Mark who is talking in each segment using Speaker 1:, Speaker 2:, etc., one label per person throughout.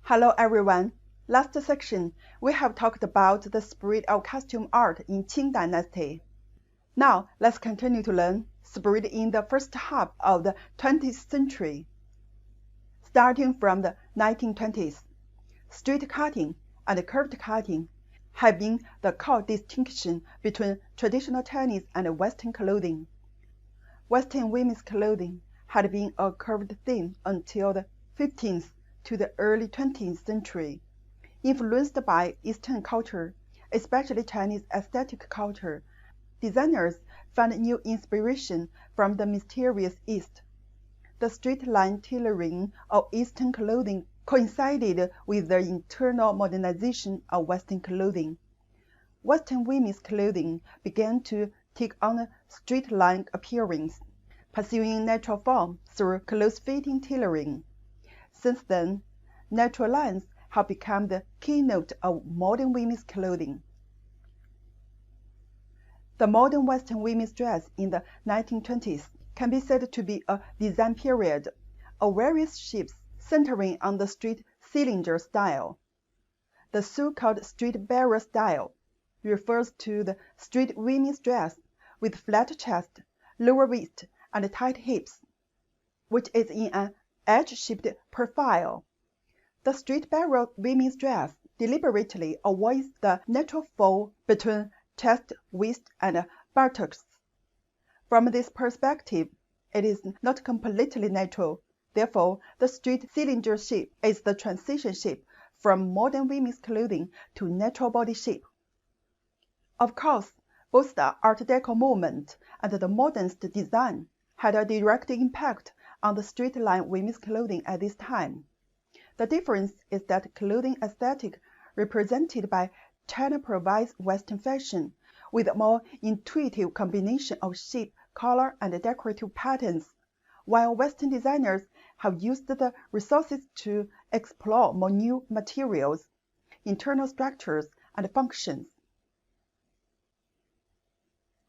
Speaker 1: Hello everyone. Last section, we have talked about the spread of costume art in Qing Dynasty. Now, let's continue to learn spread in the first half of the 20th century. Starting from the 1920s, street cutting and curved cutting have been the core distinction between traditional Chinese and Western clothing. Western women's clothing had been a curved theme until the 15th to the early 20th century. Influenced by Eastern culture, especially Chinese aesthetic culture, designers found new inspiration from the mysterious East. The straight-line tailoring of Eastern clothing coincided with the internal modernization of Western clothing. Western women's clothing began to take on a straight-line appearance, pursuing natural form through close-fitting tailoring. Since then, natural lines have become the keynote of modern women's clothing. The modern Western women's dress in the 1920s can be said to be a design period of various shapes centering on the straight cylinder style. The so-called straight barrel style refers to the straight women's dress with flat chest, lower waist, and tight hips, which is in an edge-shaped profile. The straight barrel women's dress deliberately avoids the natural fall between chest, waist, and buttocks. From this perspective, it is not completely natural. Therefore, the straight cylinder shape is the transition shape from modern women's clothing to natural body shape. Of course, both the Art Deco movement and the modernist design had a direct impact on the straight-line women's clothing at this time. The difference is that clothing aesthetic represented by China provides Western fashion with a more intuitive combination of shape, color, and decorative patterns, while Western designers have used the resources to explore more new materials, internal structures, and functions.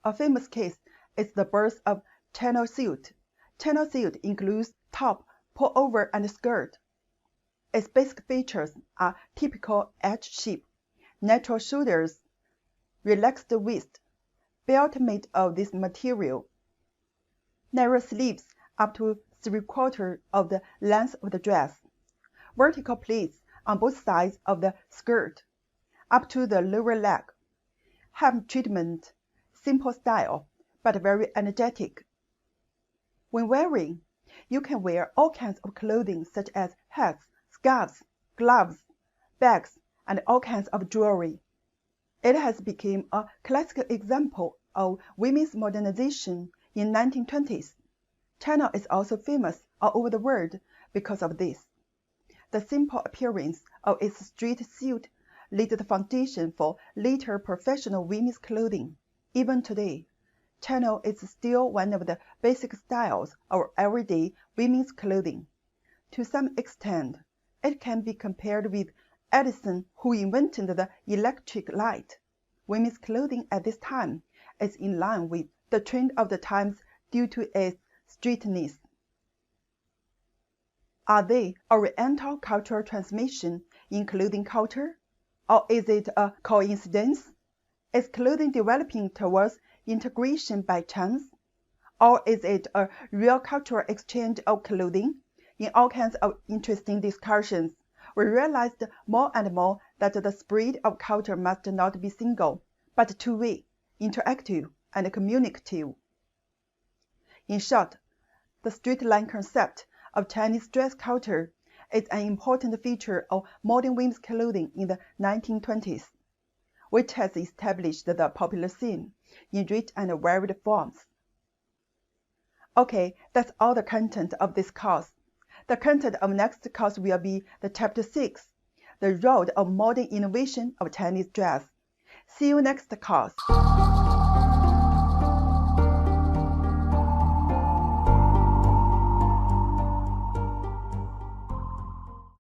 Speaker 1: A famous case is the birth of Channel suit. Channel suit includes top, pullover, and skirt. Its basic features are typical H shape, natural shoulders, relaxed waist, belt made of this material, narrow sleeves up to 3/4 of the length of the dress, vertical pleats on both sides of the skirt, up to the lower leg, hem treatment, simple style, but very energetic. When wearing, you can wear all kinds of clothing such as hats, scarves, gloves, bags, and all kinds of jewelry. It has become a classic example of women's modernization in 1920s. China is also famous all over the world because of this. The simple appearance of its straight suit laid the foundation for later professional women's clothing. Even today, China is still one of the basic styles of everyday women's clothing. To some extent, it can be compared with Edison, who invented the electric light. Women's clothing at this time is in line with the trend of the times due to its straightness. Are they Oriental cultural transmission in clothing culture? Or is it a coincidence? Is clothing developing towards integration by chance? Or is it a real cultural exchange of clothing? In all kinds of interesting discussions, we realized more and more that the spread of culture must not be single, but two-way, interactive, and communicative. In short, the straight-line concept of Chinese dress culture is an important feature of modern women's clothing in the 1920s, which has established the popular scene in rich and varied forms. Okay, that's all the content of this course. The content of next course will be the Chapter 6, The Road of Modern Innovation of Chinese Dress. See you next course.